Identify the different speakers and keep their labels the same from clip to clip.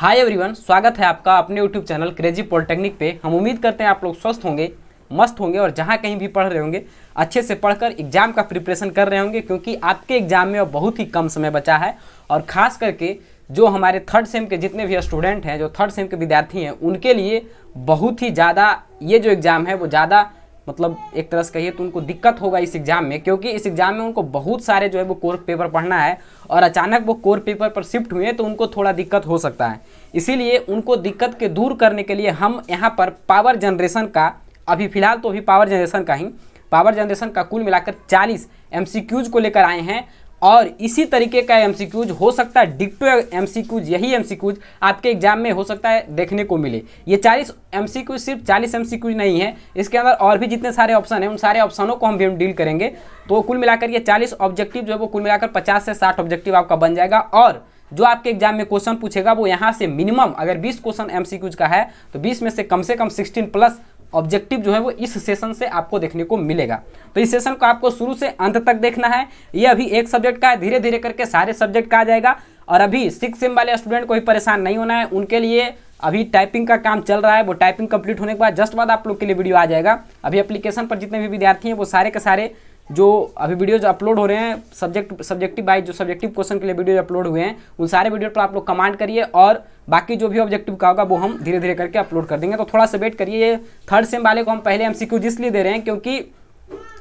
Speaker 1: Hi everyone, स्वागत है आपका अपने यूट्यूब चैनल क्रेजी पॉलिटेक्निक पे। हम उम्मीद करते हैं आप लोग स्वस्थ होंगे, मस्त होंगे और जहाँ कहीं भी पढ़ रहे होंगे अच्छे से पढ़कर एग्जाम का प्रिपरेशन कर रहे होंगे, क्योंकि आपके एग्जाम में अब बहुत ही कम समय बचा है। और ख़ास करके जो हमारे थर्ड सेम के जितने भी स्टूडेंट हैं, जो थर्ड सेम के विद्यार्थी हैं, उनके लिए बहुत ही ज़्यादा ये जो एग्ज़ाम है वो ज़्यादा मतलब एक तरह से कहिए तो उनको दिक्कत होगा इस एग्ज़ाम में, क्योंकि इस एग्ज़ाम में उनको बहुत सारे जो है वो कोर पेपर पढ़ना है और अचानक वो कोर पेपर पर शिफ्ट हुए तो उनको थोड़ा दिक्कत हो सकता है। इसीलिए उनको दिक्कत के दूर करने के लिए हम यहाँ पर पावर जनरेशन का अभी फ़िलहाल तो पावर जनरेशन का कुल मिलाकर 40 MCQs को लेकर आए हैं। और इसी तरीके का MCQs हो सकता है, डिक्टो MCQs, यही MCQs आपके एग्जाम में हो सकता है देखने को मिले। ये 40 MCQs सिर्फ 40 MCQs नहीं है, इसके अंदर और भी जितने सारे ऑप्शन हैं उन सारे ऑप्शनों को हम भी डील करेंगे। तो कुल मिलाकर ये 40 ऑब्जेक्टिव जो है वो कुल मिलाकर 50 से 60 ऑब्जेक्टिव आपका बन जाएगा। और जो आपके एग्जाम में क्वेश्चन पूछेगा वो यहाँ से मिनिमम अगर 20 क्वेश्चन MCQs का है तो 20 में से कम 16 प्लस ऑब्जेक्टिव जो है वो इस सेशन से आपको देखने को मिलेगा। तो इस सेशन को आपको शुरू से अंत तक देखना है। ये अभी एक सब्जेक्ट का है, धीरे धीरे करके सारे सब्जेक्ट का आ जाएगा। और अभी 6 सेम वाले स्टूडेंट को भी परेशान नहीं होना है, उनके लिए अभी टाइपिंग का काम चल रहा है। वो टाइपिंग कंप्लीट होने के बाद जस्ट बाद आप लोग के लिए वीडियो आ जाएगा। अभी एप्लीकेशन पर जितने भी विद्यार्थी हैं वो सारे के सारे जो अभी वीडियोज अपलोड हो रहे हैं सब्जेक्टिव वाइज, जो सब्जेक्टिव क्वेश्चन के लिए वीडियो अपलोड हुए हैं उन सारे वीडियो पर आप लोग कमेंट करिए। और बाकी जो भी ऑब्जेक्टिव का होगा वो हम धीरे धीरे करके अपलोड कर देंगे। तो थोड़ा सा वेट करिए। ये थर्ड सेम वाले को हम पहले MCQ इसलिए दे रहे हैं क्योंकि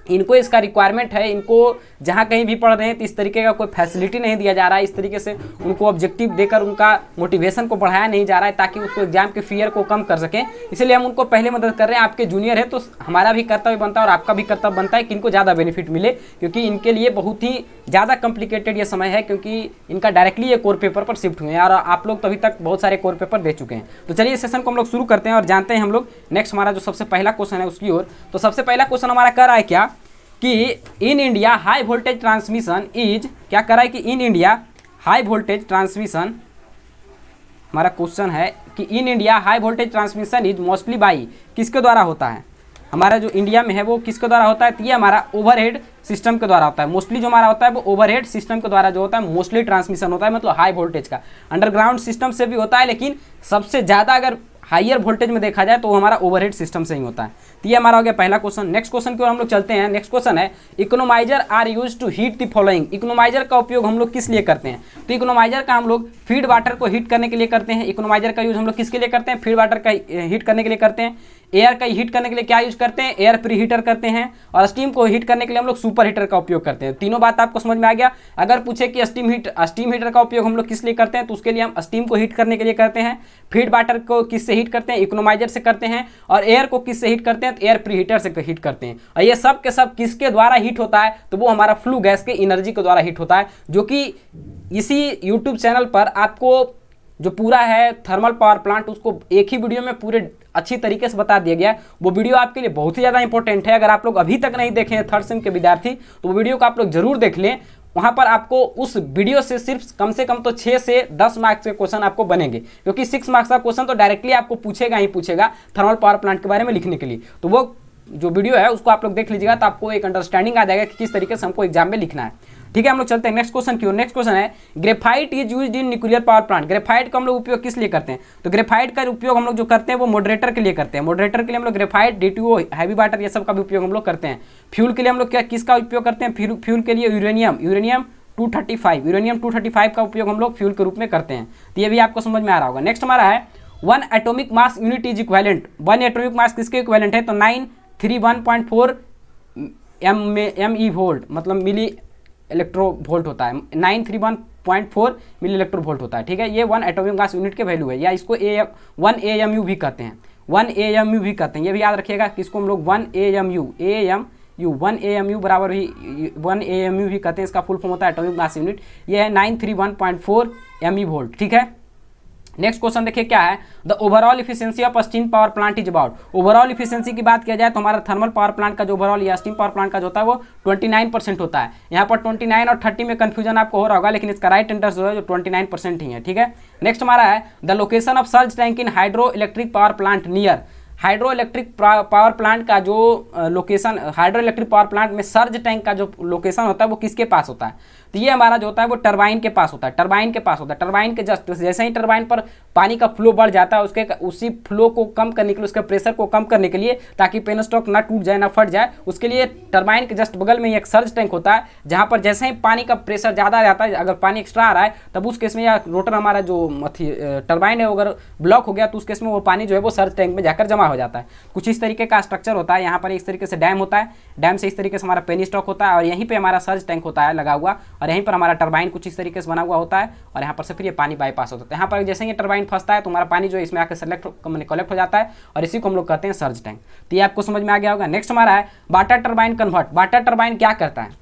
Speaker 1: इनको इसका रिक्वायरमेंट है। इनको जहाँ कहीं भी पढ़ रहे हैं तो इस तरीके का कोई फैसिलिटी नहीं दिया जा रहा है, इस तरीके से उनको ऑब्जेक्टिव देकर उनका मोटिवेशन को बढ़ाया नहीं जा रहा है ताकि उसको एग्जाम के फियर को कम कर सकें। इसलिए हम उनको पहले मदद कर रहे हैं। आपके जूनियर है तो हमारा भी कर्तव्य बनता है और आपका भी कर्तव्य बनता है कि इनको ज़्यादा बेनिफिट मिले, क्योंकि इनके लिए बहुत ही ज़्यादा कॉम्प्लिकेटेड ये समय है, क्योंकि इनका डायरेक्टली ये कोर पेपर पर शिफ्ट हुए हैं और आप लोग तो अभी तक बहुत सारे कोर पेपर दे चुके हैं। तो चलिए इस सेशन को हम लोग शुरू करते हैं और जानते हैं हम लोग नेक्स्ट हमारा जो सबसे पहला क्वेश्चन है उसकी ओर। तो सबसे पहला क्वेश्चन हमारा कर रहा है क्या कि in India high voltage transmission is, क्या कर रहा है कि in India high voltage transmission, हमारा क्वेश्चन है कि in India high voltage transmission is mostly by, किसके द्वारा होता है? हमारा जो इंडिया में है वो किसके द्वारा होता है? तो ये हमारा ओवरहेड सिस्टम के द्वारा होता है। मोस्टली जो हमारा होता है वो ओवरहेड सिस्टम के द्वारा जो होता है मोस्टली ट्रांसमिशन होता है, मतलब हाई वोल्टेज का। अंडरग्राउंड सिस्टम से भी होता है, लेकिन सबसे ज़्यादा अगर हायर वोल्टेज में देखा जाए तो वो हमारा ओवरहेड सिस्टम से ही होता है। तो ये हमारा हो गया पहला क्वेश्चन। नेक्स्ट क्वेश्चन की ओर हम लोग चलते हैं। नेक्स्ट क्वेश्चन है economiser are use to heat the following. Economiser का उपयोग हम लोग किस लिए करते हैं? तो इकोनोमाइजर का हम लोग फीड वाटर को हीट करने के लिए करते हैं। इकोनोमाइजर का यूज हम लोग किसके लिए करते हैं? फीड वाटर का हीट करने के लिए करते हैं। एयर का हीट करने के लिए क्या यूज करते हैं? एयर प्री हीटर करते हैं। और स्टीम को हीट करने के लिए हम लोग सुपर हीटर का उपयोग करते हैं। तीनों बात आपको समझ में आ गया। अगर पूछे कि स्टीम हीटर का उपयोग हम लोग किस लिए करते हैं तो उसके लिए हम स्टीम को हीट करने के लिए करते हैं। फीड वाटर को किससे हीट करते हैं? इकोनोमाइजर से करते हैं। और एयर को किससे हीट करते हैं? तो एयर प्री हीटर से हीट करते हैं। और ये सब के सब किसके द्वारा हीट होता है? तो वो हमारा फ्लू गैस के एनर्जी के द्वारा हीट होता है, जो कि इसी यूट्यूब चैनल पर आपको जो पूरा है थर्मल पावर प्लांट उसको एक ही वीडियो में पूरे अच्छी तरीके से बता दिया गया। वो वीडियो आपके लिए बहुत ही ज़्यादा इंपॉर्टेंट है। अगर आप लोग अभी तक नहीं देखे हैं थर्ड सेम के विद्यार्थी तो वो वीडियो को आप लोग जरूर देख लें। वहाँ पर आपको उस वीडियो से से कम तो 6 से 10 मार्क्स के क्वेश्चन आपको बनेंगे, क्योंकि 6 मार्क्स का क्वेश्चन तो डायरेक्टली आपको पूछेगा ही पूछेगा थर्मल पावर प्लांट के बारे में लिखने के लिए। तो वो जो वीडियो है उसको आप लोग देख लीजिएगा तो आपको एक अंडरस्टैंडिंग आ जाएगा कि किस तरीके से हमको एग्जाम में लिखना है। ठीक है, हम लोग चलते हैं नेक्स्ट क्वेश्चन की ओर। नेक्स्ट क्वेश्चन है graphite is used in nuclear power plant. Graphite का हम लोग उपयोग किस लिए करते हैं? तो ग्रेफाइट का उपयोग हम लोग जो करते हैं वो मॉडरेटर के लिए करते हैं। मॉडरेटर के लिए हम लोग ग्रेफाइट, DTO, हैवी वाटर ये सब का भी उपयोग हम लोग करते हैं। फ्यूल के लिए हम लोग क्या किसका उपयोग करते हैं? फ्यूल के लिए यूरेनियम 235 का उपयोग हम लोग फ्यूल के रूप में करते हैं। तो ये भी आपको समझ में आ रहा होगा। नेक्स्ट हमारा है 1 atomic mass unit is equivalent. 1 atomic mass किसके इक्विवेलेंट है? तो 931.4 ME वोल्ट, मतलब मिली इलेक्ट्रो वोल्ट होता है। 931.4 मिली इलेक्ट्रो वोल्ट होता है। ठीक है, ये 1 एटॉमिक मास यूनिट के वैल्यू है, या इसको 1 AMU भी कहते हैं। 1 AMU भी कहते हैं, ये भी याद रखिएगा कि इसको हम लोग 1 AMU बराबर ही 1 AMU भी कहते हैं। इसका फुल फॉर्म होता है एटॉमिक मास यूनिट। ये है 931.4 ME वोल्ट। ठीक है, नेक्स्ट क्वेश्चन देखिए क्या है, the overall efficiency of steam power plant is about. Overall efficiency की बात किया जाए तो हमारा थर्मल पावर प्लांट का जो ओवरऑल या स्टीम पावर प्लांट का जो होता है वो 29% होता है। यहाँ पर 29 और 30 में कंफ्यूजन आपको हो रहा होगा, लेकिन इसका राइट आंसर जो है जो 29% ही है। ठीक है, नेक्स्ट हमारा है the location of surge tank in hydro electric power plant near. Hydro electric power plant का जो location, hydro electric power plant में सर्ज टैंक का जो लोकेशन होता है वो किसके पास होता है? तो ये हमारा जो होता है वो टरबाइन के पास होता है, टरबाइन के पास होता है। टरबाइन के जस्ट जैसे ही टरबाइन पर पानी का फ्लो बढ़ जाता है, उसके उसी फ्लो को कम करने के लिए, उसके प्रेशर को कम करने के लिए, ताकि पेनस्टॉक ना टूट जाए ना फट जाए, उसके लिए टरबाइन के जस्ट बगल में एक सर्ज टैंक होता है, जहाँ पर जैसे ही पानी का प्रेशर ज़्यादा आ जाता है, अगर पानी एक्स्ट्रा आ रहा है, तब उस केस में या रोटर हमारा जो टरबाइन है अगर ब्लॉक हो गया, तो उस केस में वो पानी जो है वो सर्ज टैंक में जाकर जमा हो जाता है। कुछ इस तरीके का स्ट्रक्चर होता है। यहाँ पर इस तरीके से डैम होता है, डैम से इस तरीके से हमारा पेनिस्टॉक होता है, और यहीं पे हमारा सर्ज टैंक होता है लगा हुआ, और यहीं पर हमारा टरबाइन कुछ इस तरीके से बना हुआ होता है, और यहाँ पर से फिर ये पानी बाईपास होता है। यहाँ पर जैसे ही टरबाइन फंसता है तो हमारा पानी जो है इसमें आकर कलेक्ट हो जाता है, और इसी को हम लोग कहते हैं सर्ज टैंक। तो ये आपको समझ में आ गया होगा। नेक्स्ट हमारा है water turbine convert. Water turbine क्या करता है?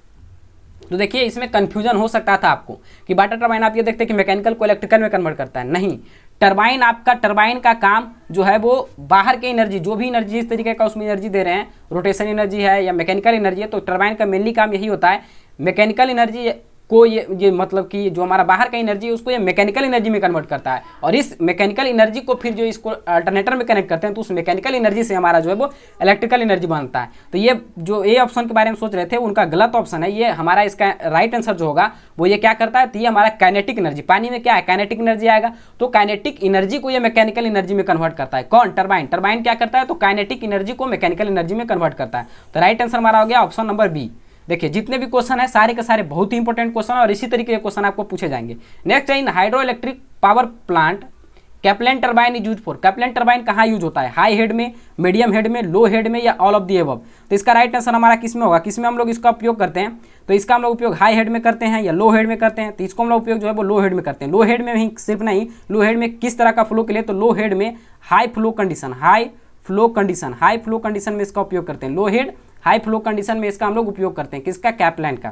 Speaker 1: तो देखिए इसमें कंफ्यूजन हो सकता था आपको कि वाटर टरबाइन आप ये देखते हैं कि मैकेनिकल को इलेक्ट्रिकल में कन्वर्ट करता है। नहीं, टरबाइन आपका, टरबाइन का काम जो है वो बाहर की एनर्जी, जो भी एनर्जी इस तरीके का उसमें एनर्जी दे रहे हैं, रोटेशन एनर्जी है या मैकेनिकल एनर्जी है, तो टरबाइन का मेनली काम यही होता है मैकेनिकल एनर्जी को ये मतलब कि जो हमारा बाहर का एनर्जी है उसको ये मैकेनिकल एनर्जी में कन्वर्ट करता है, और इस मैकेनिकल एनर्जी को फिर जो इसको अल्टरनेटर में कनेक्ट करते हैं, तो उस मैकेनिकल एनर्जी से हमारा जो है वो इलेक्ट्रिकल एनर्जी बनता है। तो ये जो ए ऑप्शन के बारे में सोच रहे थे उनका गलत ऑप्शन है। ये हमारा इसका राइट आंसर जो होगा वो ये क्या करता है, तो ये हमारा काइनेटिक एनर्जी, पानी में क्या है काइनेटिक एनर्जी आएगा, तो काइनेटिक एनर्जी को ये मैकेनिकल एनर्जी में कन्वर्ट करता है। कौन? टरबाइन। टरबाइन क्या करता है, तो काइनेटिक एनर्जी को मैकेनिकल एनर्जी में कन्वर्ट करता है। तो राइट आंसर हमारा हो गया ऑप्शन नंबर बी। देखिए जितने भी क्वेश्चन है सारे के सारे बहुत ही इंपॉर्टेंट क्वेश्चन है, और इसी तरीके के क्वेश्चन आपको पूछे जाएंगे। नेक्स्ट है इन hydro electric power plant Kaplan turbine is use for. Kaplan turbine कहाँ यूज होता है? हाई हेड में, मीडियम हेड में, लो हेड में, या ऑल ऑफ दी अबव। तो इसका राइट आंसर हमारा किस में होगा, किस में हम लोग इसका उपयोग करते हैं? तो इसका हम लोग उपयोग हाई हेड में करते हैं या लो हेड में करते हैं? तो इसको हम लोग उपयोग जो है वो लो हेड में करते हैं। लो हेड में ही सिर्फ नहीं, लो हेड में किस तरह का फ्लो के लिए, तो लो हेड में high flow condition, high flow condition में इसका उपयोग करते हैं। लो हेड हाई फ्लो कंडीशन में इसका हम लोग उपयोग करते हैं, किसका? कैप्लन का।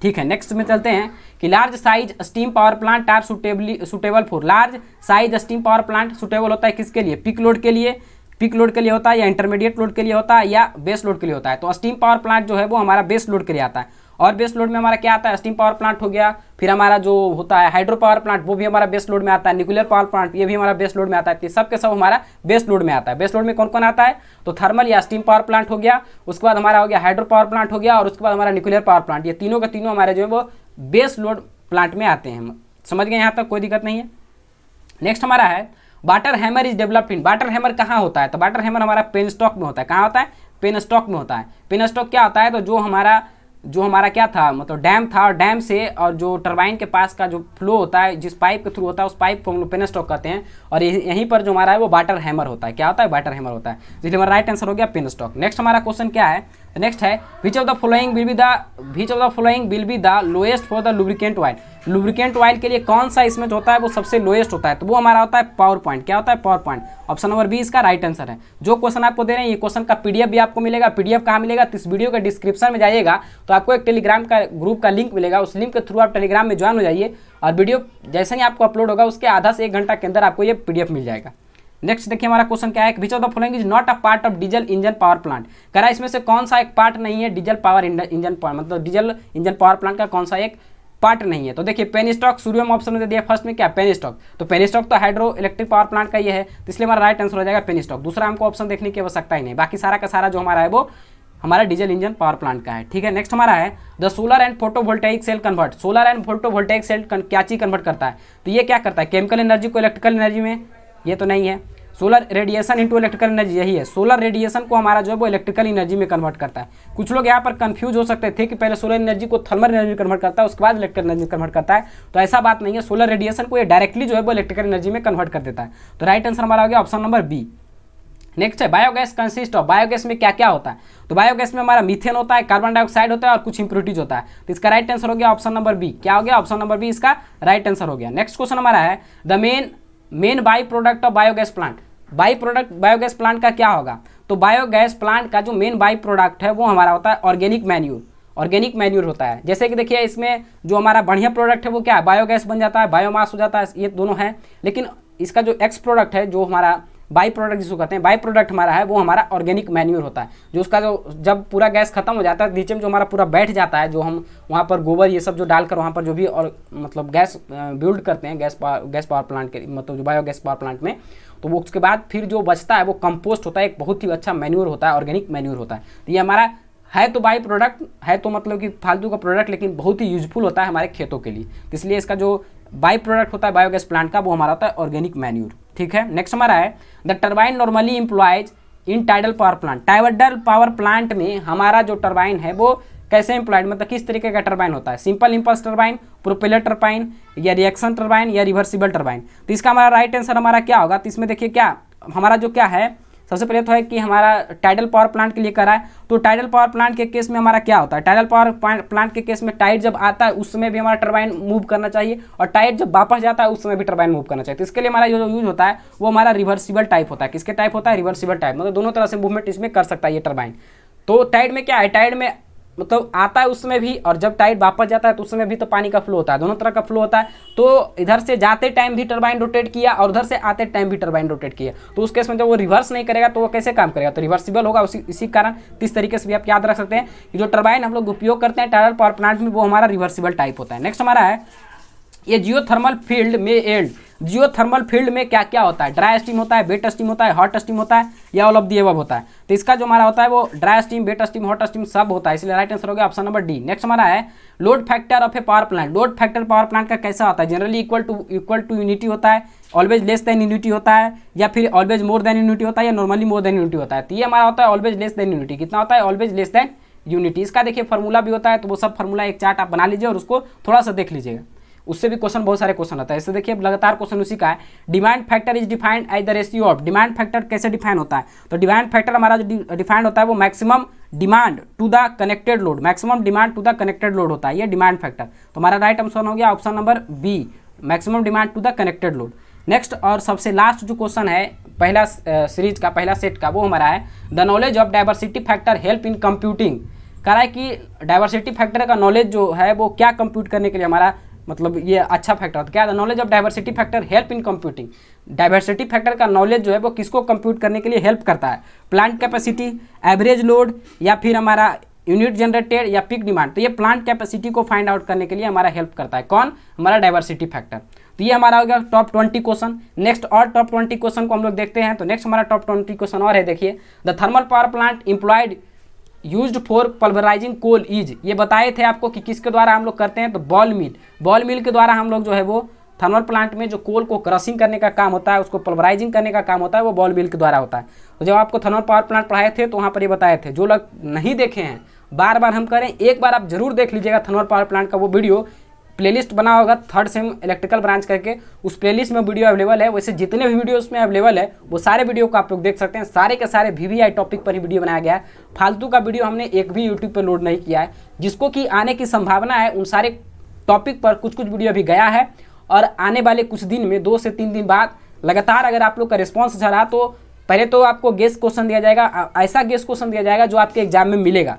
Speaker 1: ठीक है, नेक्स्ट में चलते हैं कि large size steam power plant are suitable for. Large size steam power plant suitable होता है किसके लिए? पीक लोड के लिए, पीक लोड के लिए होता है, या इंटरमीडिएट लोड के लिए होता है, या बेस लोड के लिए होता है। तो स्टीम पावर प्लांट जो है वो हमारा बेस लोड के लिए आता है। और बेस लोड में हमारा क्या आता है? स्टीम पावर प्लांट हो गया, फिर हमारा जो होता है हाइड्रो पावर प्लांट वो भी हमारा बेस लोड में आता है, न्यूक्लियर पावर प्लांट ये भी हमारा बेस लोड में आता है। तो सब के सब हमारा बेस लोड में आता है। बेस लोड में कौन कौन आता है? तो थर्मल या स्टीम पावर प्लांट हो गया, उसके बाद हमारा हो गया हाइड्रो पावर प्लांट हो गया, और उसके बाद हमारा न्यूक्लियर पावर प्लांट। ये तीनों के तीनों हमारे जो है वो बेस लोड प्लांट में आते हैं। समझ गए यहाँ तक? कोई दिक्कत नहीं है। नेक्स्ट हमारा है water hammer is developed in. Water hammer कहाँ होता है? तो वाटर हैमर हमारा पेनस्टॉक में होता है। कहाँ होता है? पेनस्टॉक में होता है। पेनस्टॉक क्या होता है? तो जो हमारा क्या था, मतलब डैम था, और डैम से और जो टरबाइन के पास का जो फ्लो होता है, जिस पाइप के थ्रू होता है, उस पाइप को हम लोग पेनस्टॉक कहते हैं, और यहीं पर जो हमारा है वो वाटर हैमर होता है। क्या होता है? वाटर हैमर होता है। इसलिए हमारा राइट आंसर हो गया पेनस्टॉक। नेक्स्ट हमारा क्वेश्चन क्या है? नेक्स्ट है विच of the following will be the lowest for the lubricant oil. Lubricant oil के लिए कौन सा इसमें जो होता है वो सबसे लोएस्ट होता है? तो वो हमारा होता है पावर पॉइंट। क्या होता है? Power point. Option number B इसका राइट आंसर है। जो क्वेश्चन आपको दे रहे हैं ये क्वेश्चन का पीडीएफ भी आपको मिलेगा। पीडीएफ कहाँ मिलेगा? तो इस वीडियो के डिस्क्रिप्शन में जाइएगा तो आपको एक टेलीग्राम का ग्रुप का लिंक मिलेगा। उस लिंक के थ्रू आप टेलीग्राम में ज्वाइन हो जाइए, और वीडियो जैसे ही आपको अपलोड होगा उसके आधा से 1 घंटा के अंदर आपको ये पीडीएफ मिल जाएगा। नेक्स्ट देखिए हमारा क्वेश्चन क्या है? विच of the following is not a part of diesel engine power plant. कह रहा है इसमें से कौन सा एक पार्ट नहीं है डीजल पावर इंजन, मतलब डीजल इंजन पावर प्लांट का कौन सा एक पार्ट नहीं है? तो देखिए पेनस्टॉक सूर्यम ऑप्शन में दे दिया फर्स्ट में, क्या? पेनस्टॉक। तो पेनस्टॉक तो हाइड्रो इलेक्ट्रिक पावर प्लांट का ये है, तो इसलिए हमारा राइट आंसर हो जाएगा पेनस्टॉक। दूसरा हमको ऑप्शन देखने की आवश्यकता ही नहीं, बाकी सारा का सारा जो हमारा है वो हमारा डीजल इंजन पावर प्लांट का है। ठीक है, नेक्स्ट हमारा है the solar and photovoltaic cell convert. Solar and photovoltaic cell क्या चीज कन्वर्ट करता है? तो ये क्या करता है? केमिकल एनर्जी को इलेक्ट्रिकल एनर्जी में, ये तो नहीं है। Solar radiation into electrical energy, यही है। सोलर रेडिएशन को हमारा जो है वो इलेक्ट्रिकल एनर्जी में कन्वर्ट करता है। कुछ लोग यहाँ पर कंफ्यूज हो सकते थे कि पहले सोलर एनर्जी को थर्मल एनर्जी में कन्वर्ट करता है, उसके बाद इलेक्ट्रिकल एनर्जी में कन्वर्ट करता है। तो ऐसा बात नहीं है, सोलर रेडिएशन को ये डायरेक्टली जो है वो इलेक्ट्रिकल एनर्जी में कन्वर्ट कर देता है। तो राइट आंसर हमारा हो गया ऑप्शन नंबर बी। नेक्स्ट है बायोगैस कंसिस्ट ऑफ। बायोगैस में क्या क्या होता है? तो बायोगैस में हमारा मीथेन होता है, कार्बन डाइऑक्साइड होता है, और कुछ इंप्योरिटीज होता है। तो इसका राइट आंसर हो गया ऑप्शन नंबर बी। क्या हो गया? ऑप्शन नंबर बी इसका राइट आंसर हो गया। नेक्स्ट क्वेश्चन हमारा है the main by product of biogas plant. By product biogas plant का क्या होगा? तो बायोगैस प्लांट का जो मेन बाई प्रोडक्ट है वो हमारा होता है ऑर्गेनिक मैन्यूर। ऑर्गेनिक मैन्यूर होता है। जैसे कि देखिए इसमें जो हमारा बढ़िया प्रोडक्ट है वो क्या है? बायोगैस बन जाता है, बायोमास हो जाता है, ये दोनों है। लेकिन इसका जो एक्स प्रोडक्ट है, जो हमारा बाई प्रोडक्ट जिसको कहते हैं, बाई प्रोडक्ट हमारा है वो हमारा ऑर्गेनिक मैन्यूर होता है। जो उसका जो जब पूरा गैस खत्म हो जाता है, नीचे में जो हमारा पूरा बैठ जाता है, जो हम वहाँ पर गोबर ये सब जो डालकर वहाँ पर जो भी और मतलब गैस बिल्ड करते हैं गैस पावर प्लांट के, मतलब जो बायोगैस पावर प्लांट में, तो वो उसके बाद फिर जो बचता है वो कंपोस्ट होता है। एक बहुत ही अच्छा मैन्यूर होता है, ऑर्गेनिक मैन्यूर होता है। तो ये हमारा है तो बाई प्रोडक्ट, है तो मतलब कि फालतू का प्रोडक्ट, लेकिन बहुत ही यूजफुल होता है हमारे खेतों के लिए। तो इसलिए इसका जो बाई प्रोडक्ट होता है बायोगैस प्लांट का, वो हमारा होता है ऑर्गेनिक मैन्यूर। ठीक है, नेक्स्ट हमारा है the turbine normally employees in tidal power plant. Tidal power plant में हमारा जो टरबाइन है वो कैसे एम्प्लॉयड, मतलब किस तरीके का टरबाइन होता है? Simple impulse turbine, propeller turbine, या रिएक्शन टरबाइन, या रिवर्सिबल टरबाइन। तो इसका हमारा राइट आंसर हमारा क्या होगा? तो इसमें देखिए क्या हमारा जो क्या है, सबसे पहले तो है कि हमारा टाइडल पावर प्लांट के लिए करा है। तो टाइडल पावर प्लांट के केस में हमारा क्या होता है? टाइडल पावर प्लांट के केस में टाइड जब आता है उस समय भी हमारा टरबाइन मूव करना चाहिए, और टाइड जब वापस जाता है उस समय भी टरबाइन मूव करना चाहिए। तो इसके लिए हमारा जो यूज होता है वो हमारा रिवर्सिबल टाइप होता है। किसके टाइप होता है? रिवर्सिबल टाइप, मतलब दोनों तरह से मूवमेंट इसमें कर सकता है ये टरबाइन। तो टाइड में क्या है, टाइड में मतलब आता है उस समय भी, और जब टाइड वापस जाता है तो उस समय भी तो पानी का फ्लो होता है, दोनों तरह का फ्लो होता है। तो इधर से जाते टाइम भी टरबाइन रोटेट किया और उधर से आते टाइम भी टरबाइन रोटेट किया। तो उस केस में जब वो रिवर्स नहीं करेगा तो वो कैसे काम करेगा? तो रिवर्सिबल होगा। इसी कारण इस तरीके से भी आप याद रख सकते हैं कि जो टरबाइन हम लोग उपयोग करते हैं टाइडल पावर प्लांट में वो हमारा रिवर्सिबल टाइप होता है। नेक्स्ट हमारा है ये जियोथर्मल फील्ड में एल्ड। जियोथर्मल फील्ड में क्या क्या होता है? ड्राई स्टीम होता है, वेट स्टीम होता है, हॉट स्टीम होता है, या ऑल ऑफ दी अबव होता है? तो इसका जो हमारा होता है वो dry steam, wet steam, hot steam सब होता है, इसलिए राइट आंसर हो गया ऑप्शन नंबर डी। नेक्स्ट हमारा है load factor of A power plant. Load factor power plant का कैसा होता है? जनरली इक्वल टू यूनिटी होता है, ऑलवेज लेस देन यूनिटी होता है, या फिर ऑलवेज मोर देन यूनिटी होता है, या नॉर्मली मोर देन यूनिटी होता है। तो ये हमारा होता है ऑलवेज लेस देन यूनिटी। कितना होता है? Always less than unity. इसका देखिए फॉर्मूला भी होता है, तो वो सब फॉर्मूला एक चार्ट आप बना लीजिए और उसको थोड़ा सा देख लीजिएगा, उससे भी क्वेश्चन बहुत सारे क्वेश्चन आता है। इससे देखिए लगातार क्वेश्चन उसी का है। Demand factor is defined as the ratio of. Demand factor कैसे डिफाइन होता है? तो डिमांड फैक्टर हमारा जो डिफाइंड होता है वो maximum demand to the connected load, maximum demand to the connected load होता है ये डिमांड फैक्टर। तो हमारा राइट आंसर हो गया option number B, maximum demand to the connected load. Next और सबसे लास्ट जो क्वेश्चन है पहला सीरीज का, पहला सेट का, वो हमारा है the knowledge of diversity factor help in computing. कह रहा है कि डाइवर्सिटी फैक्टर का नॉलेज जो है वो क्या कंप्यूट करने के लिए हमारा मतलब ये अच्छा फैक्टर होता है। क्या? The knowledge of diversity factor help in computing. Diversity factor का नॉलेज जो है वो किसको कंप्यूट करने के लिए हेल्प करता है? प्लांट कैपेसिटी, एवरेज लोड, या फिर हमारा यूनिट जनरेटेड, या पीक डिमांड। तो ये प्लांट कैपेसिटी को फाइंड आउट करने के लिए हमारा हेल्प करता है। कौन? हमारा डाइवर्सिटी फैक्टर। तो ये हमारा हो गया टॉप 20 क्वेश्चन। नेक्स्ट और टॉप 20 क्वेश्चन को हम लोग देखते हैं। तो नेक्स्ट हमारा टॉप 20 क्वेश्चन और है, देखिए the thermal power plant employed used for pulverising coal is. ये बताए थे आपको कि किसके द्वारा हम लोग करते हैं? तो बॉल मिल। बॉल मिल के द्वारा हम लोग जो है वो थर्मल प्लांट में जो कोल को क्रशिंग करने का काम होता है, उसको पल्वराइजिंग करने का काम होता है, वो बॉल मिल के द्वारा होता है। तो जब आपको थर्मल पावर प्लांट पढ़ाए थे तो वहाँ पर ये बताए थे। जो लोग नहीं देखे हैं बार बार हम करें, एक बार आप जरूर देख लीजिएगा थर्मल पावर प्लांट का वो वीडियो। प्लेलिस्ट बना होगा थर्ड सेम इलेक्ट्रिकल ब्रांच करके, उस प्लेलिस्ट में वीडियो अवेलेबल है। वैसे जितने भी वीडियो उसमें अवेलेबल है वो सारे वीडियो को आप लोग देख सकते हैं। सारे के सारे VVI टॉपिक पर ही वीडियो बनाया गया है। फालतू का वीडियो हमने एक भी यूट्यूब पर लोड नहीं किया है। जिसको कि आने की संभावना है उन सारे टॉपिक पर कुछ कुछ वीडियो अभी गया है, और आने वाले कुछ दिन में 2 से 3 दिन बाद लगातार अगर आप लोग का रिस्पॉन्स अच्छा रहा तो पहले तो आपको गेस्ट क्वेश्चन दिया जाएगा, ऐसा गेस्ट क्वेश्चन दिया जाएगा जो आपके एग्जाम में मिलेगा।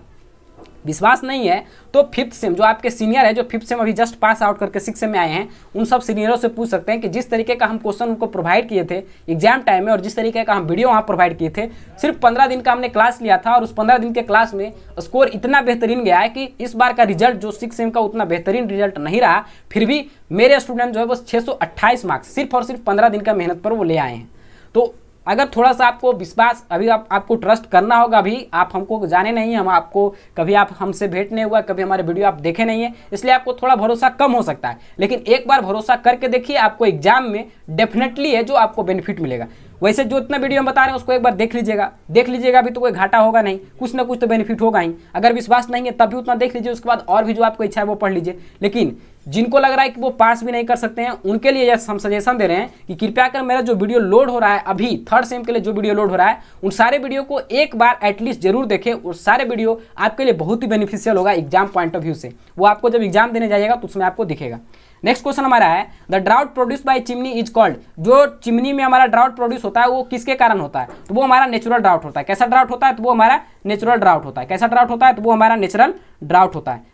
Speaker 1: विश्वास नहीं है तो 5th सेम जो आपके सीनियर है, जो 5th सेम अभी जस्ट पास आउट करके 6th सेम में आए हैं, उन सब सीनियरों से पूछ सकते हैं कि जिस तरीके का हम क्वेश्चन उनको प्रोवाइड किए थे एग्जाम टाइम में, और जिस तरीके का हम वीडियो वहाँ प्रोवाइड किए थे, सिर्फ 15 दिन का हमने क्लास लिया था, और उस 15 दिन के क्लास में स्कोर इतना बेहतरीन गया है कि इस बार का रिजल्ट जो 6th सेम का उतना बेहतरीन रिजल्ट नहीं रहा, फिर भी मेरे स्टूडेंट जो है वो 628 मार्क्स सिर्फ और सिर्फ 15 दिन का मेहनत पर वो ले आए हैं। तो अगर थोड़ा सा आपको विश्वास अभी आपको ट्रस्ट करना होगा। अभी आप हमको जाने नहीं, हम आपको कभी आप हमसे भेंट नहीं हुआ, कभी हमारे वीडियो आप देखे नहीं है, इसलिए आपको थोड़ा भरोसा कम हो सकता है। लेकिन एक बार भरोसा करके देखिए, आपको एग्जाम में डेफिनेटली है जो आपको बेनिफिट मिलेगा। वैसे जो इतना वीडियो हम बता रहे हैं उसको एक बार देख लीजिएगा अभी तो कोई घाटा होगा नहीं, कुछ ना कुछ तो बेनिफिट होगा ही। अगर विश्वास नहीं है तब भी उतना देख लीजिए, उसके बाद और भी जो आपको इच्छा है वो पढ़ लीजिए। लेकिन जिनको लग रहा है कि वो पास भी नहीं कर सकते हैं, उनके लिए हम सजेशन दे रहे हैं कि कृपया कर मेरा जो वीडियो लोड हो रहा है अभी थर्ड सेम के लिए, जो वीडियो लोड हो रहा है उन सारे वीडियो को एक बार एटलीस्ट जरूर देखें। और सारे वीडियो आपके लिए बहुत ही बेनिफिशियल होगा एग्जाम पॉइंट ऑफ व्यू से। वो आपको जब एग्जाम देने जाइएगा तो उसमें आपको दिखेगा। नेक्स्ट क्वेश्चन हमारा है the drought produce by chimney is called. जो चिमनी में हमारा ड्राउट प्रोड्यूस होता है वो किसके कारण होता है? तो वो हमारा नेचुरल ड्राउट होता है। कैसा ड्राउट होता है? तो वो हमारा नेचुरल ड्राउट होता है। कैसा ड्राउट होता है? तो वो हमारा नेचुरल ड्राउट होता है।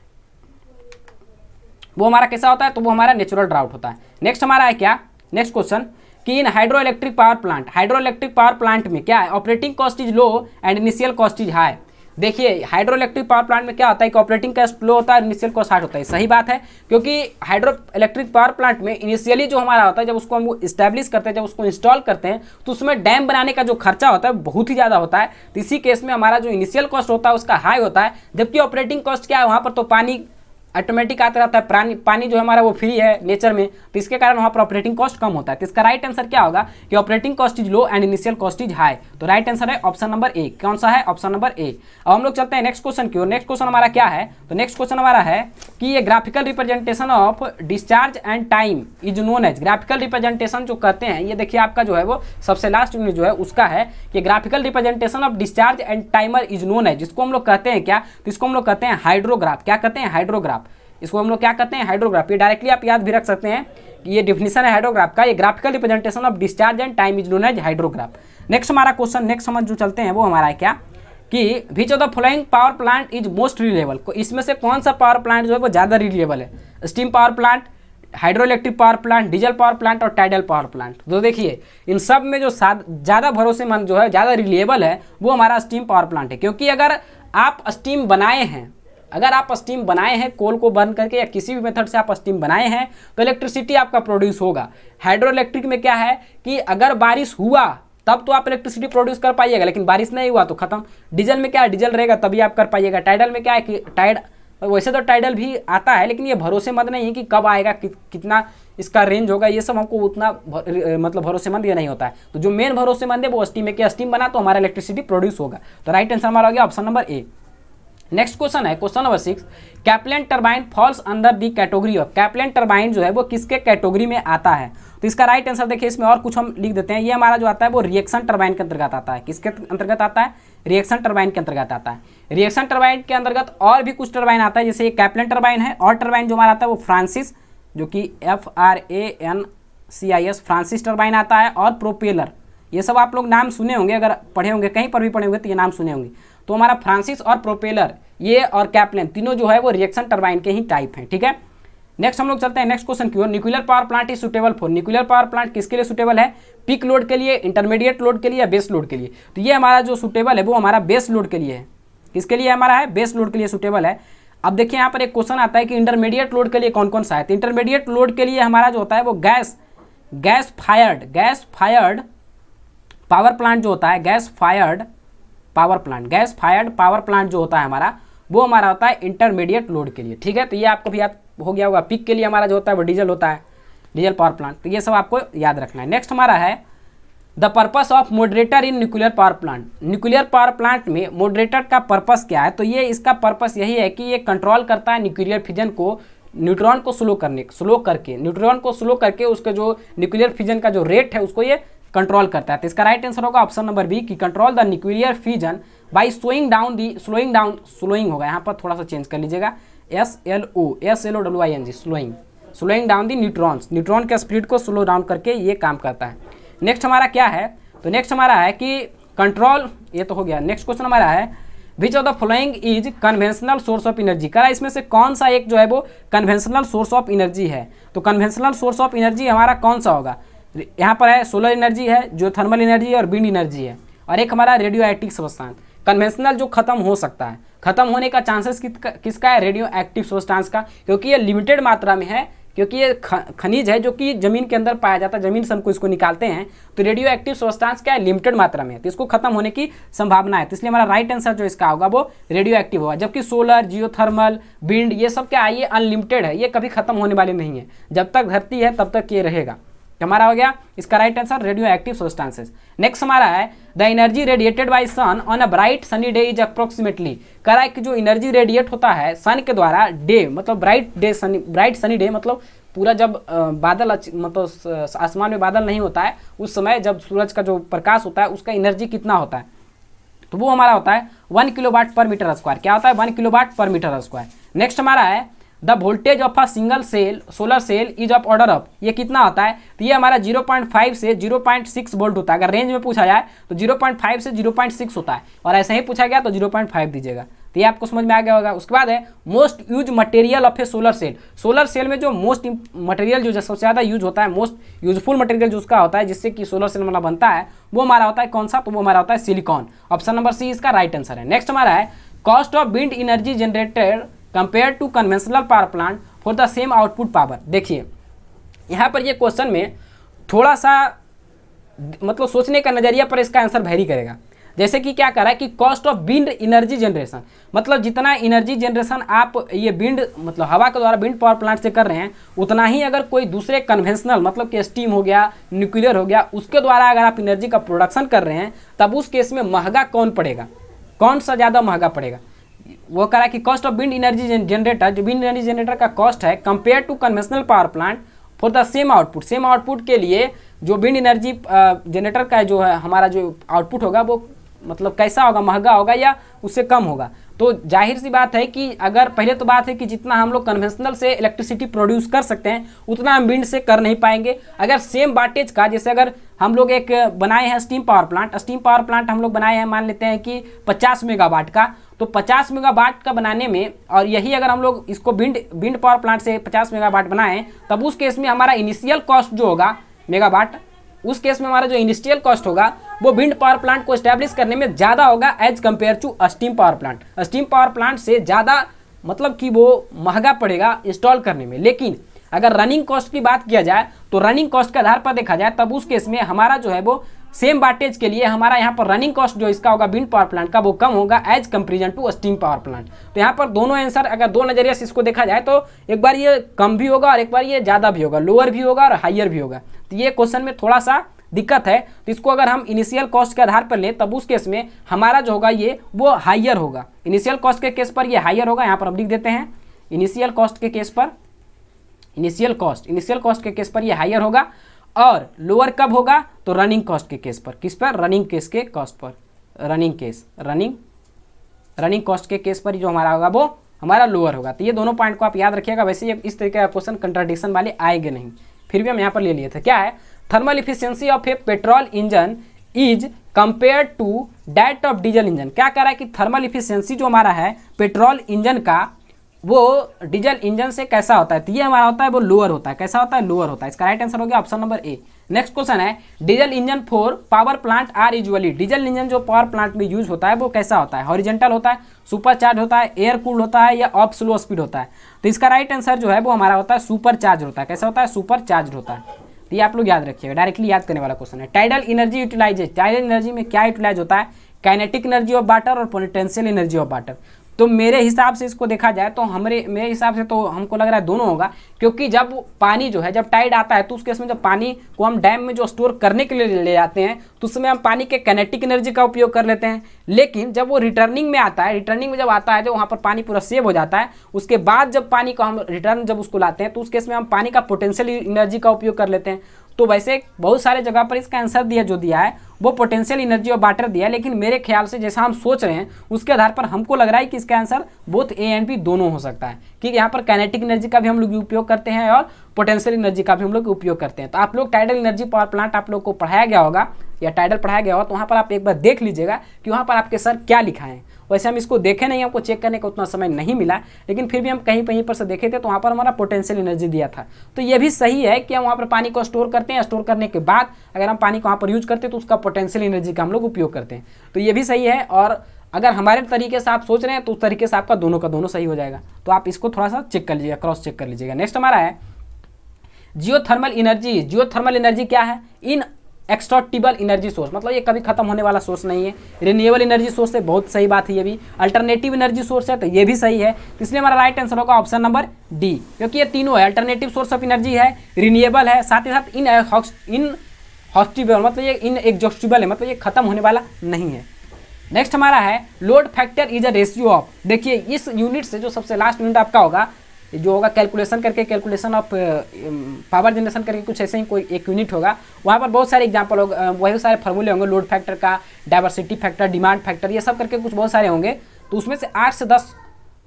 Speaker 1: वो हमारा कैसा होता है? तो वो हमारा नेचुरल ड्राउट होता है। नेक्स्ट हमारा है क्या? नेक्स्ट क्वेश्चन कि इन हाइड्रो इलेक्ट्रिक पावर प्लांट में क्या है? Operating cost is low and initial cost is high. देखिए हाइड्रो इलेक्ट्रिक पावर प्लांट में क्या होता है कि ऑपरेटिंग कॉस्ट लो होता है, इनिशियल कॉस्ट हार्ड होता है। सही बात है, क्योंकि हाइड्रो इलेक्ट्रिक पावर प्लांट में इनिशियली जो हमारा होता है, जब उसको हम इस्टेब्लिश करते हैं, जब उसको इंस्टॉल करते हैं, तो उसमें डैम बनाने का जो खर्चा होता है बहुत ही ज़्यादा होता है। तो इसी केस में हमारा जो इनिशियल कॉस्ट होता है उसका हाई होता है, जबकि ऑपरेटिंग कॉस्ट क्या है, वहाँ पर तो पानी ऑटोमेटिक आता रहता है, पानी जो हमारा वो फ्री है नेचर में, तो इसके कारण वहाँ पर ऑपरेटिंग कॉस्ट कम होता है। तो इसका राइट आंसर क्या होगा कि operating cost is low and initial cost is high. तो राइट आंसर है ऑप्शन नंबर ए। कौन सा है? ऑप्शन नंबर ए। अब हम लोग चलते हैं नेक्स्ट क्वेश्चन की ओर। नेक्स्ट क्वेश्चन हमारा क्या है? तो नेक्स्ट क्वेश्चन हमारा है कि ये graphical representation of discharge and time is known as. Graphical representation जो करते हैं, ये देखिए आपका जो है वो सबसे लास्ट यूनिट जो है उसका है कि graphical representation of discharge and timer is known as. जिसको हम लोग कहते हैं क्या? तो इसको हम लोग कहते हैं हाइड्रोग्राफ। क्या कहते हैं? हाइड्रोग्राफ। इसको हम लोग क्या कहते हैं? हाइड्रोग्राफ। ये डायरेक्टली आप याद भी रख सकते हैं कि ये डिफिनेशन है हाइड्रोग्राफ का, ये graphical representation of discharge and time is known as hydrograph. Next हमारा क्वेश्चन, नेक्स्ट हम जो चलते हैं वो हमारा है क्या कि which of the following power plant is most reliable. इसमें से कौन सा पावर प्लांट जो है वो ज़्यादा रिलायबल है? Steam power plant, hydro electric power plant, diesel power plant और टाइडल पावर प्लांट। तो देखिए इन सब में जो ज़्यादा भरोसेमंद जो है, ज़्यादा रिलायबल है, वो हमारा स्टीम पावर प्लांट है। क्योंकि अगर आप स्टीम बनाए हैं, कोल को बर्न करके या किसी भी मेथड से आप स्टीम बनाए हैं, तो इलेक्ट्रिसिटी आपका प्रोड्यूस होगा। हाइड्रो इलेक्ट्रिक में क्या है कि अगर बारिश हुआ तब तो आप इलेक्ट्रिसिटी प्रोड्यूस कर पाइएगा, लेकिन बारिश नहीं हुआ तो खत्म। डीजल में क्या है? डीजल रहेगा तभी आप कर पाइएगा। टाइडल में क्या है कि वैसे तो टाइडल भी आता है, लेकिन ये भरोसेमंद नहीं है कि कब आएगा, कितना इसका रेंज होगा, ये सब हमको उतना मतलब भरोसेमंद ये नहीं होता है। तो जो मेन भरोसेमंद है वो स्टीम है कि स्टीम बना तो हमारा इलेक्ट्रिसिटी प्रोड्यूस होगा। तो राइट आंसर हमारा हो गया option number A. Next question है question number 6, Kaplan turbine falls under the category of. Kaplan turbine जो है वो किसके कैटेगरी में आता है? तो इसका राइट आंसर देखिए, इसमें और कुछ हम लिख देते हैं। ये हमारा जो आता है वो रिएक्शन टरबाइन के अंतर्गत आता है। किसके अंतर्गत आता है? रिएक्शन टरबाइन के अंतर्गत आता है। रिएक्शन टरबाइन के अंतर्गत और भी कुछ टरबाइन आता है, जैसे ये कैप्लन टरबाइन है, और टरबाइन जो हमारा आता है वो फ्रांसिस, जो कि FRANCIS फ्रांसिस टरबाइन आता है, और प्रोपेलर। ये सब आप लोग नाम सुने होंगे, अगर पढ़े होंगे कहीं पर भी पढ़े होंगे तो ये नाम सुने होंगे। तो हमारा फ्रांसिस और प्रोपेलर, ये और कैप्लन, तीनों जो है वो रिएक्शन टरबाइन के ही टाइप हैं। ठीक है, नेक्स्ट हम लोग चलते हैं नेक्स्ट क्वेश्चन की ओर। Nuclear power plant is suitable for. Nuclear power plant किसके लिए सुटेबल है? पीक लोड के लिए, इंटरमीडिएट लोड के लिए या बेस लोड के लिए? तो ये हमारा जो सुटेबल है वो हमारा बेस लोड के लिए है। किसके लिए हमारा है? बेस लोड के लिए सुटेबल है। अब देखिए यहाँ पर एक क्वेश्चन आता है कि इंटरमीडिएट लोड के लिए कौन कौन सा है। तो इंटरमीडिएट लोड के लिए हमारा जो होता है वो गैस फायर्ड पावर प्लांट जो होता है, गैस फायर्ड पावर प्लांट जो होता है हमारा, वो हमारा होता है इंटरमीडिएट लोड के लिए। ठीक है, तो ये आपको भी याद हो गया होगा। पिक के लिए हमारा जो होता है वो डीजल होता है, डीजल पावर प्लांट। तो ये सब आपको याद रखना है। नेक्स्ट हमारा है the purpose of moderator in nuclear power plant. Nuclear power plant में मॉडरेटर का पर्पस क्या है? तो ये इसका पर्पस यही है कि ये कंट्रोल करता है न्यूक्लियर फिजन को, न्यूट्रॉन को स्लो करके उसके जो न्यूक्लियर फिजन का जो रेट है उसको ये कंट्रोल करता है। तो इसका राइट आंसर होगा ऑप्शन नंबर बी, कि control the nuclear fission by slowing होगा, यहाँ पर थोड़ा सा चेंज कर लीजिएगा, SLOWING, slowing down the neutron के स्पीड को स्लो डाउन करके ये काम करता है। नेक्स्ट हमारा क्या है? तो नेक्स्ट हमारा है कि कंट्रोल, ये तो हो गया। नेक्स्ट क्वेश्चन हमारा है विच of the following is conventional source of energy. करा इसमें से कौन सा एक जो है वो कन्वेंशनल सोर्स ऑफ एनर्जी है? तो कन्वेंशनल सोर्स ऑफ एनर्जी हमारा कौन सा होगा? यहाँ पर है सोलर एनर्जी है, जो थर्मल एनर्जी है, और विंड एनर्जी है, और एक हमारा रेडियो एक्टिव सब्सटेंस। कन्वेंशनल जो खत्म हो सकता है, खत्म होने का चांसेस किसका है? रेडियो एक्टिव सब्सटेंस का, क्योंकि ये लिमिटेड मात्रा में है, क्योंकि ये खनिज है जो कि जमीन के अंदर पाया जाता है, जमीन से हमको इसको निकालते हैं। तो रेडियो एक्टिव सब्सटेंस क्या है? लिमिटेड मात्रा में है, तो इसको खत्म होने की संभावना है। तो इसलिए हमारा राइट आंसर जो इसका होगा वो रेडियो एक्टिव होगा। जबकि सोलर, जियोथर्मल, विंड, ये सब क्या है? ये अनलिमिटेड है, ये कभी खत्म होने वाले नहीं है। जब तक धरती है तब तक ये रहेगा। हमारा हो गया इसका right answer radioactive substances. Next हमारा है the energy radiated by sun on a bright sunny day is approximately. कह रहा है कि जो एनर्जी रेडिएट होता है सन के द्वारा, डे मतलब ब्राइट सनी डे मतलब पूरा जब बादल मतलब आसमान में बादल नहीं होता है उस समय, जब सूरज का जो प्रकाश होता है उसका एनर्जी कितना होता है? तो वो हमारा होता है 1 किलोवाट पर मीटर स्क्वायर। क्या होता है? 1 किलोवाट पर मीटर स्क्वायर। नेक्स्ट हमारा है the voltage of a single cell solar cell is of order of. ये कितना होता है? तो ये हमारा 0.5 से 0.6 वोल्ट होता है। अगर रेंज में पूछा जाए तो 0.5 से 0.6 होता है, और ऐसे ही पूछा गया तो 0.5 दीजिएगा। तो ये आपको समझ में आ गया होगा। उसके बाद है most use material of a solar cell. Solar cell में जो मोस्ट मटेरियल जो सबसे ज़्यादा यूज होता है, मोस्ट यूजफुल मटेरियल जो उसका होता है जिससे कि सोलर सेल मतलब बनता है, वो हमारा होता है कौन सा? तो वो हमारा होता है सिलिकॉन। ऑप्शन नंबर सी इसका राइट आंसर है। नेक्स्ट हमारा है cost of wind energy generated compare to conventional power plant for the same output power. देखिए यहाँ पर ये क्वेश्चन में थोड़ा सा मतलब सोचने का नज़रिया पर इसका आंसर वेरी करेगा। जैसे कि क्या करा है कि cost of wind energy generation, मतलब जितना एनर्जी जनरेशन आप ये विंड मतलब हवा के द्वारा विंड पावर प्लांट से कर रहे हैं, उतना ही अगर कोई दूसरे कन्वेंशनल मतलब कि स्टीम हो गया, न्यूक्लियर हो गया, उसके द्वारा अगर आप एनर्जी का प्रोडक्शन कर रहे हैं, तब उस केस में महंगा कौन पड़ेगा, कौन सा ज़्यादा महंगा पड़ेगा। वो कह रहा है कि cost of wind energy generator, जो विंड एनर्जी जनरेटर का कॉस्ट है compare to conventional power plant for the same output, सेम आउटपुट के लिए जो विंड एनर्जी जनरेटर का जो है हमारा जो आउटपुट होगा वो मतलब कैसा होगा, महंगा होगा या उससे कम होगा। तो जाहिर सी बात है कि अगर पहले तो बात है कि जितना हम लोग कन्वेंशनल से इलेक्ट्रिसिटी प्रोड्यूस कर सकते हैं उतना हम विंड से कर नहीं पाएंगे। अगर सेम वाटेज का, जैसे अगर हम लोग एक बनाए हैं स्टीम पावर प्लांट हम लोग बनाए हैं, मान लेते हैं कि 50 मेगावाट का, तो 50 मेगावाट का बनाने में, और यही अगर हम लोग इसको विंड पावर प्लांट से 50 मेगावाट बनाएं, तब उस केस में हमारा इनिशियल कॉस्ट जो होगा मेगावाट, उस केस में हमारा जो इंडस्ट्रियल कॉस्ट होगा वो विंड पावर प्लांट को एस्टैब्लिश करने में ज़्यादा होगा as compare to steam power plant. Steam power plant से ज़्यादा मतलब कि वो महंगा पड़ेगा इंस्टॉल करने में। लेकिन अगर रनिंग कॉस्ट की बात किया जाए तो रनिंग कॉस्ट के आधार पर देखा जाए तब उस केस में हमारा जो है वो सेम वाटेज के लिए हमारा यहाँ पर रनिंग कॉस्ट जो इसका होगा विंड पावर प्लांट का वो कम होगा as comparison to steam power plant. तो यहाँ पर दोनों आंसर अगर दो नज़रिए से इसको देखा जाए तो एक बार ये कम भी होगा और एक बार ये ज़्यादा भी होगा, लोअर भी होगा और हाइयर भी होगा। तो ये क्वेश्चन में थोड़ा सा दिक्कत है। तो इसको अगर हम इनिशियल कॉस्ट के आधार पर लें तब उस केस में हमारा जो होगा ये वो हाइयर होगा। इनिशियल कॉस्ट के केस पर ये हाइयर होगा, यहाँ पर हम लिख देते हैं इनिशियल कॉस्ट के केस पर, इनिशियल कॉस्ट के केस पर ये हाइयर होगा। और लोअर कब होगा तो रनिंग कॉस्ट के केस पर, किस पर, रनिंग केस के कॉस्ट पर, रनिंग कॉस्ट के केस पर जो हमारा होगा वो हमारा लोअर होगा। तो ये दोनों पॉइंट को आप याद रखिएगा। वैसे ये इस तरीके का क्वेश्चन कंट्राडिक्शन वाले आएंगे नहीं, फिर भी हम यहाँ पर ले लिए थे। क्या है, thermal efficiency of a petrol engine is compare to that of diesel engine. क्या कह रहा है कि थर्मल इफिशियंसी जो हमारा है पेट्रोल इंजन का वो डीजल इंजन से कैसा होता है, तो ये हमारा होता है वो लोअर होता है। कैसा होता है, लोअर होता है। इसका राइट आंसर हो गया option number A. Next question है diesel engine for power plant are usually, diesel engine जो पावर प्लांट में यूज होता है वो कैसा होता है, हॉरिजॉन्टल होता है, सुपर चार्ज होता है, एयर कूल्ड होता है या ऑफ स्लो स्पीड होता है। तो इसका राइट आंसर जो है वो हमारा होता है सुपर चार्ज होता है। कैसा होता है, सुपर चार्ज होता है। तो ये आप लोग याद रखिएगा, डायरेक्टली याद करने वाला क्वेश्चन है। Tidal energy utilise, tidal energy में क्या यूटिलाइज होता है, काइनेटिक एनर्जी ऑफ वाटर और पोटेंशियल एनर्जी ऑफ वाटर। तो मेरे हिसाब से इसको देखा जाए तो मेरे हिसाब से तो हमको लग रहा है दोनों होगा, क्योंकि जब पानी जो है जब टाइड आता है तो उस केस में जब पानी को हम डैम में जो स्टोर करने के लिए ले जाते हैं तो उसमें हम पानी के काइनेटिक एनर्जी का उपयोग कर लेते हैं। लेकिन जब वो रिटर्निंग में आता है, रिटर्निंग में जब आता है तो वहाँ पर पानी पूरा सेव हो जाता है, उसके बाद जब पानी को हम रिटर्न जब उसको लाते हैं तो उस केस में हम पानी का पोटेंशियल एनर्जी का उपयोग कर लेते हैं। तो वैसे बहुत सारे जगह पर इसका आंसर दिया जो दिया है वो पोटेंशियल एनर्जी ऑफ वाटर दिया है, लेकिन मेरे ख्याल से जैसा हम सोच रहे हैं उसके आधार पर हमको लग रहा है कि इसका answer both A and B दोनों हो सकता है, क्योंकि यहाँ पर काइनेटिक एनर्जी का भी हम लोग उपयोग करते हैं और पोटेंशियल एनर्जी का भी हम लोग उपयोग करते हैं। तो आप लोग टाइडल एनर्जी पावर प्लांट आप लोग को पढ़ाया गया होगा या टाइडल पढ़ाया गया होगा, तो वहाँ पर आप एक बार देख लीजिएगा कि वहाँ पर आपके सर क्या लिखा है। वैसे हम इसको देखे नहीं, हमको चेक करने का उतना समय नहीं मिला, लेकिन फिर भी हम कहीं पर से देखे थे तो वहाँ पर हमारा पोटेंशियल एनर्जी दिया था। तो ये भी सही है कि हम वहाँ पर पानी को स्टोर करते हैं, स्टोर करने के बाद अगर हम पानी को वहाँ पर यूज करते हैं तो उसका पोटेंशियल एनर्जी का हम लोग उपयोग करते हैं। तो ये भी सही है, और अगर हमारे तरीके से आप सोच रहे हैं तो उस तरीके से आपका दोनों का दोनों सही हो जाएगा। तो आप इसको थोड़ा सा चेक कर लीजिएगा, क्रॉस चेक कर लीजिएगा। नेक्स्ट हमारा है जियोथर्मल एनर्जी। जियोथर्मल एनर्जी क्या है, इन एक्सट्रैक्टेबल एनर्जी सोर्स, मतलब ये कभी खत्म होने वाला सोर्स नहीं है। रिन्यूएबल एनर्जी सोर्स है, बहुत सही बात है। ये भी अल्टरनेटिव एनर्जी सोर्स है, तो ये भी सही है। इसलिए हमारा राइट आंसर होगा ऑप्शन नंबर डी, क्योंकि ये तीनों है, अल्टरनेटिव सोर्स ऑफ एनर्जी है, रिन्यूएबल है, साथ ही साथ इन हॉस्टिबल मतलब ये इन एग्जॉस्टिबल है, मतलब ये खत्म होने वाला नहीं है। नेक्स्ट हमारा है load factor is a ratio of. देखिए इस यूनिट से जो सबसे लास्ट यूनिट आपका होगा जो होगा कैलकुलेशन करके, कैलकुलेशन ऑफ पावर जनरेशन करके कुछ ऐसे ही कोई एक यूनिट होगा, वहाँ पर बहुत सारे एग्जांपल होगा, वही सारे फार्मूले होंगे, लोड फैक्टर का, डाइवर्सिटी फैक्टर, डिमांड फैक्टर, ये सब करके कुछ बहुत सारे होंगे। तो उसमें से 8 से 10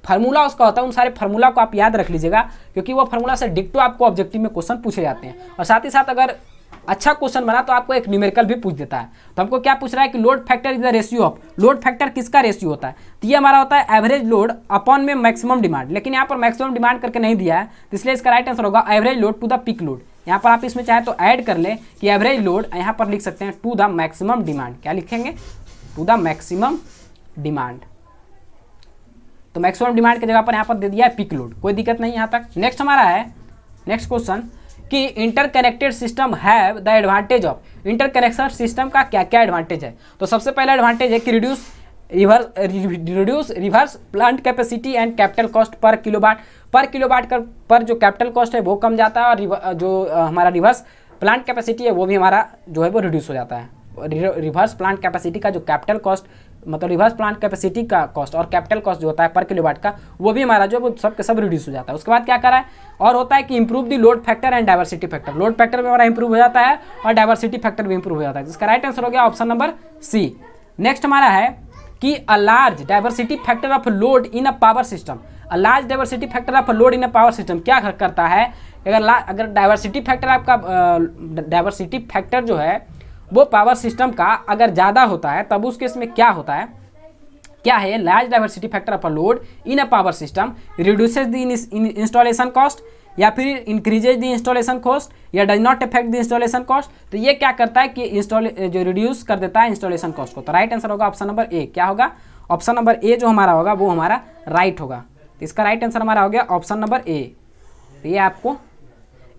Speaker 1: फार्मूला उसका होता है। उन सारे फार्मूला को आप याद रख लीजिएगा, क्योंकि वो फार्मूला से डिक्टो आपको ऑब्जेक्टिव में क्वेश्चन पूछे जाते हैं। और साथ ही साथ अगर अच्छा क्वेश्चन बना तो आपको एक न्यूमेरिकल भी पूछ देता है। तो हमको क्या पूछ रहा है कि load factor is the ratio of, load factor किसका रेशियो होता है, तो ये हमारा होता है एवरेज लोड अपॉन में मैक्सिमम डिमांड। लेकिन यहाँ पर मैक्सिमम डिमांड करके नहीं दिया है, तो इसलिए इसका राइट आंसर होगा average load to the peak load. यहाँ पर आप इसमें चाहे तो ऐड कर ले कि एवरेज लोड, यहाँ पर लिख सकते हैं टू द मैक्सिमम डिमांड। क्या लिखेंगे, टू द मैक्सिमम डिमांड। तो मैक्सिमम डिमांड की जगह पर यहाँ पर दे दिया है पीक लोड, कोई दिक्कत नहीं यहाँ तक। नेक्स्ट हमारा है नेक्स्ट क्वेश्चन कि interconnected system have the advantage of. Interconnection system का क्या क्या एडवांटेज है? तो सबसे पहला एडवांटेज है कि reduce reverse plant capacity and capital cost per kilowatt पर जो कैपिटल कॉस्ट है वो कम जाता है, और जो हमारा रिवर्स प्लांट कैपेसिटी है वो भी हमारा जो है वो रिड्यूस हो जाता है। रिवर्स प्लांट कैपेसिटी का जो कैपिटल कॉस्ट मतलब रिवर्स प्लांट कैपेसिटी का कॉस्ट और कैपिटल कॉस्ट जो होता है पर किलोवाट का, वो भी हमारा जो वो सब के सब रिड्यूस हो जाता है। उसके बाद क्या करा है और होता है कि improve the load factor and diversity factor. Load factor भी हमारा इंप्रूव हो जाता है और डाइवर्सिटी फैक्टर भी इंप्रूव हो जाता है, जिसका राइट आंसर हो गया ऑप्शन नंबर सी। नेक्स्ट हमारा है कि a large diversity factor of load in a power system. A large diversity factor of load in a power system क्या करता है? अगर डाइवर्सिटी फैक्टर आपका डाइवर्सिटी फैक्टर जो है वो पावर सिस्टम का अगर ज़्यादा होता है तब उस केस में क्या होता है, क्या है? Large diversity factor of a load in a power system reduces the installation cost या फिर इंक्रीजेज द इंस्टॉलेशन कॉस्ट या does not affect the installation cost. तो ये क्या करता है कि जो रिड्यूस कर देता है इंस्टॉलेशन कॉस्ट को। तो राइट आंसर होगा ऑप्शन नंबर ए। क्या होगा? ऑप्शन नंबर ए जो हमारा होगा वो हमारा राइट होगा। तो इसका राइट आंसर हमारा हो गया ऑप्शन नंबर ए। तो ये आपको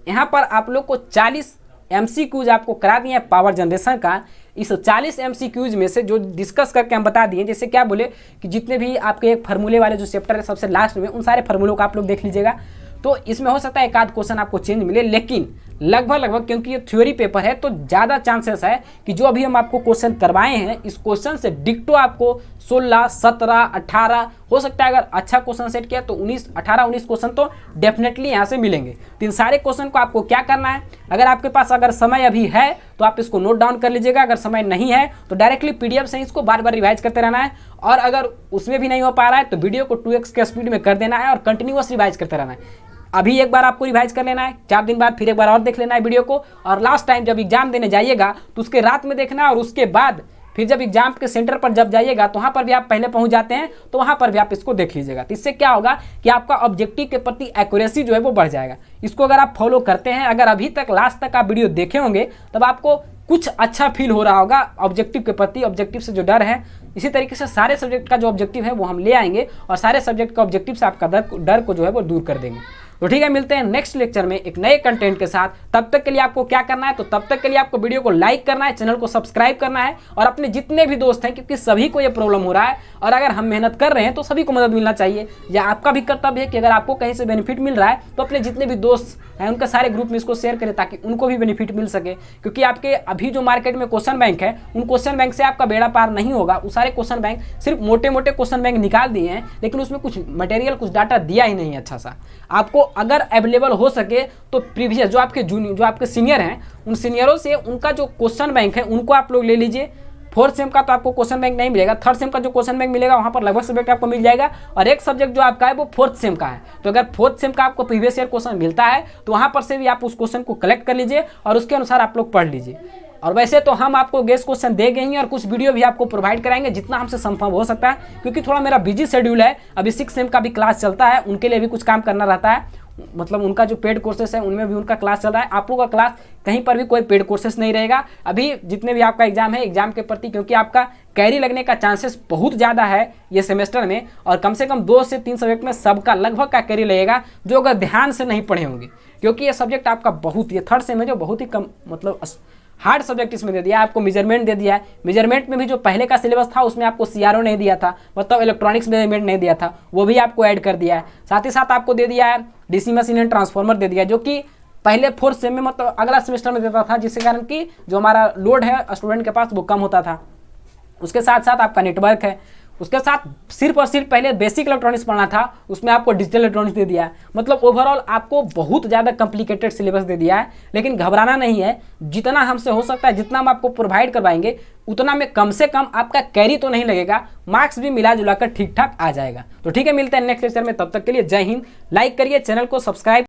Speaker 1: यहाँ पर आप लोग को 40 MCQs आपको करा दिए हैं पावर जनरेशन का। इस 40 MCQs में से जो डिस्कस करके हम बता दिए, जैसे क्या बोले कि जितने भी आपके एक फार्मूले वाले जो चैप्टर है सबसे लास्ट में, उन सारे फार्मूलों को आप लोग देख लीजिएगा। तो इसमें हो सकता है एक आध क्वेश्चन आपको चेंज मिले, लेकिन लगभग क्योंकि ये थ्योरी पेपर है तो ज़्यादा चांसेस है कि जो अभी हम आपको क्वेश्चन करवाए हैं इस क्वेश्चन से डिक्टो आपको 16, 17, 18 हो सकता है। अगर अच्छा क्वेश्चन सेट किया तो 18-19 क्वेश्चन तो डेफिनेटली यहाँ से मिलेंगे। तो इन सारे क्वेश्चन को आपको क्या करना है, अगर आपके पास अगर समय अभी है तो आप इसको नोट डाउन कर लीजिएगा, अगर समय नहीं है तो डायरेक्टली PDF से इसको बार बार रिवाइज करते रहना है, और अगर उसमें भी नहीं हो पा रहा है तो वीडियो को 2x के स्पीड में कर देना है और कंटिन्यूअस रिवाइज करते रहना है। अभी एक बार आपको रिवाइज कर लेना है, 4 दिन बाद फिर एक बार और देख लेना है वीडियो को, और लास्ट टाइम जब एग्जाम देने जाइएगा तो उसके रात में देखना है, और उसके बाद फिर जब एग्जाम के सेंटर पर जब जाइएगा तो वहाँ पर भी आप पहले पहुँच जाते हैं तो वहाँ पर भी आप इसको देख लीजिएगा। तो इससे क्या होगा कि आपका ऑब्जेक्टिव के प्रति एक्यूरेसी जो है वो बढ़ जाएगा। इसको अगर आप फॉलो करते हैं, अगर अभी तक लास्ट तक आप वीडियो देखे होंगे तब आपको कुछ अच्छा फील हो रहा होगा ऑब्जेक्टिव के प्रति, ऑब्जेक्टिव से जो डर है। इसी तरीके से सारे सब्जेक्ट का जो ऑब्जेक्टिव है वो हम ले आएंगे और सारे सब्जेक्ट का ऑब्जेक्टिव से आपका डर को जो है वो दूर कर देंगे। तो ठीक है, मिलते हैं नेक्स्ट लेक्चर में एक नए कंटेंट के साथ। तब तक के लिए आपको क्या करना है, तो तब तक के लिए आपको वीडियो को लाइक करना है, चैनल को सब्सक्राइब करना है, और अपने जितने भी दोस्त हैं, क्योंकि सभी को ये प्रॉब्लम हो रहा है और अगर हम मेहनत कर रहे हैं तो सभी को मदद मिलना चाहिए। या आपका भी कर्तव्य है कि अगर आपको कहीं से बेनिफिट मिल रहा है तो अपने जितने भी दोस्त हैं उनके सारे ग्रुप में इसको शेयर करें ताकि उनको भी बेनिफिट मिल सके। क्योंकि आपके अभी जो मार्केट में क्वेश्चन बैंक है उन क्वेश्चन बैंक से आपका बेड़ा पार नहीं होगा। वो सारे क्वेश्चन बैंक सिर्फ मोटे मोटे क्वेश्चन बैंक निकाल दिए हैं, लेकिन उसमें कुछ मटेरियल कुछ डाटा दिया ही नहीं अच्छा सा। आपको अगर अवेलेबल हो सके तो प्रीवियस जो आपके सीनियर हैं उन सीनियरों से उनका जो क्वेश्चन बैंक है उनको आप लोग ले लीजिए। 4th सेम का तो आपको क्वेश्चन बैंक नहीं मिलेगा, 3rd सेम का जो क्वेश्चन बैंक मिलेगा वहाँ पर लगभग सब्जेक्ट आपको मिल जाएगा, और एक सब्जेक्ट जो आपका है वो 4th सेम का है। तो अगर 4th सेम का आपको प्रीवियस ईयर क्वेश्चन मिलता है तो वहाँ पर से भी आप उस क्वेश्चन को कलेक्ट कर लीजिए और उसके अनुसार आप लोग पढ़ लीजिए। और वैसे तो हम आपको गेस्ट क्वेश्चन दे गए हैं और कुछ वीडियो भी आपको प्रोवाइड कराएंगे जितना हमसे संभव हो सकता है, क्योंकि थोड़ा मेरा बिजी शेड्यूल है। अभी 6th सेम का भी क्लास चलता है, उनके लिए भी कुछ काम करना रहता है, मतलब उनका जो पेड कोर्सेस है उनमें भी उनका क्लास चल रहा है। आप लोगों का क्लास कहीं पर भी कोई पेड कोर्सेस नहीं रहेगा। अभी जितने भी आपका एग्जाम है, एग्जाम के प्रति क्योंकि आपका कैरी लगने का चांसेस बहुत ज़्यादा है ये सेमेस्टर में, और कम से कम 2 से 3 सब्जेक्ट में सबका लगभग का कैरी लगेगा जो अगर ध्यान से नहीं पढ़े होंगे, क्योंकि ये सब्जेक्ट आपका बहुत, ये 3rd सेम है जो बहुत ही कम मतलब हार्ड सब्जेक्ट इसमें दे दिया है। आपको मेजरमेंट दे दिया है, मेजरमेंट में भी जो पहले का सिलेबस था उसमें आपको CRO नहीं दिया था, मतलब इलेक्ट्रॉनिक्स मेजरमेंट नहीं दिया था, वो भी आपको ऐड कर दिया है। साथ ही साथ आपको दे दिया है DC मशीन एंड ट्रांसफार्मर दे दिया है, जो कि पहले 4th सेम में मतलब अगला सेमेस्टर में देता था, जिसके कारण कि जो हमारा लोड है स्टूडेंट के पास वो कम होता था। उसके साथ साथ आपका नेटवर्क है, उसके साथ सिर्फ और सिर्फ पहले बेसिक इलेक्ट्रॉनिक्स पढ़ना था, उसमें आपको डिजिटल इलेक्ट्रॉनिक्स दे दिया है। मतलब ओवरऑल आपको बहुत ज़्यादा कॉम्प्लिकेटेड सिलेबस दे दिया है। लेकिन घबराना नहीं है, जितना हमसे हो सकता है जितना हम आपको प्रोवाइड करवाएंगे उतना में कम से कम आपका कैरी तो नहीं लगेगा, मार्क्स भी मिला जुला कर ठीक ठाक आ जाएगा। तो ठीक है, मिलते हैं नेक्स्ट लेक्चर में, तब तक के लिए जय हिंद। लाइक करिए, चैनल को सब्सक्राइब